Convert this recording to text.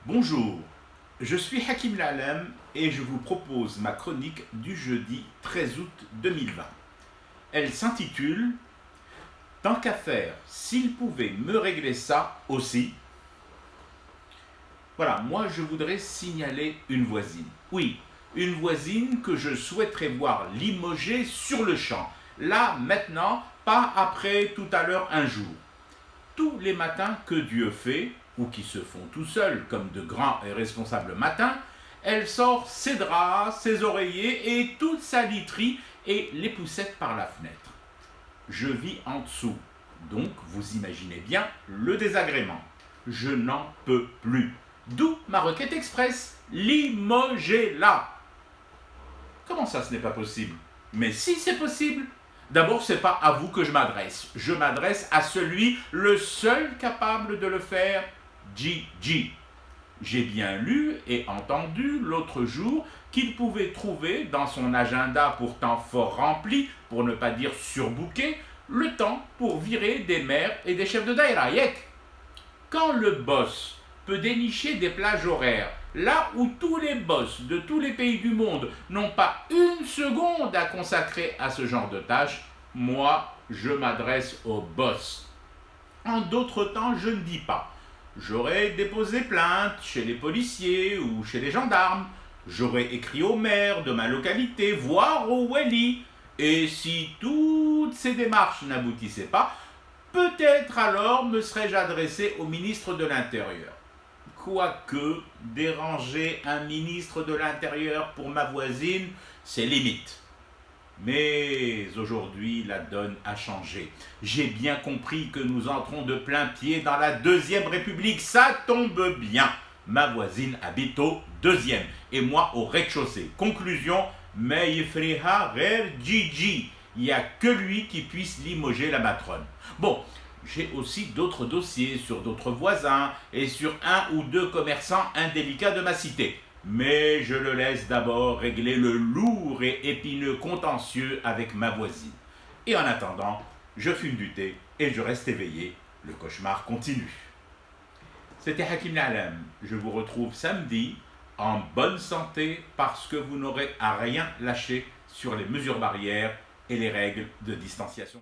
Bonjour, je suis Hakim Lalem et je vous propose ma chronique du jeudi 13 août 2020. Elle s'intitule Tant qu'à faire, s'il pouvait me régler ça aussi. Voilà, moi je voudrais signaler une voisine. Oui, une voisine que je souhaiterais voir limogée sur le champ. Là, maintenant, pas après tout à l'heure un jour. Tous les matins que Dieu fait, ou qui se font tout seuls comme de grands et responsables matins, elle sort ses draps, ses oreillers et toute sa literie et les poussette par la fenêtre. Je vis en dessous, donc vous imaginez bien le désagrément. Je n'en peux plus. D'où ma requête express, limogez-la. Comment ça, ce n'est pas possible? Mais si, c'est possible. D'abord, c'est pas à vous que je m'adresse. Je m'adresse à celui, le seul capable de le faire, Gigi. J'ai bien lu et entendu l'autre jour qu'il pouvait trouver dans son agenda pourtant fort rempli, pour ne pas dire surbooké, le temps pour virer des maires et des chefs de daïra. Yek. Quand le boss peut dénicher des plages horaires, là où tous les boss de tous les pays du monde n'ont pas une seconde à consacrer à ce genre de tâches, moi, je m'adresse au boss. En d'autres temps, je ne dis pas. J'aurais déposé plainte chez les policiers ou chez les gendarmes. J'aurais écrit au maire de ma localité, voire au wali. Et si toutes ces démarches n'aboutissaient pas, peut-être alors me serais-je adressé au ministre de l'Intérieur. Quoique, déranger un ministre de l'Intérieur pour ma voisine, c'est limite. Mais aujourd'hui, la donne a changé. J'ai bien compris que nous entrons de plein pied dans la Deuxième République. Ça tombe bien. Ma voisine habite au deuxième et moi au rez-de-chaussée. Conclusion, mais Yifriha Rer Gigi. Il n'y a que lui qui puisse limoger la matrone. Bon, j'ai aussi d'autres dossiers sur d'autres voisins et sur un ou deux commerçants indélicats de ma cité. Mais je le laisse d'abord régler le lourd et épineux contentieux avec ma voisine. Et en attendant, je fume du thé et je reste éveillé. Le cauchemar continue. C'était Hakim Lalem. Je vous retrouve samedi en bonne santé parce que vous n'aurez à rien lâcher sur les mesures barrières et les règles de distanciation.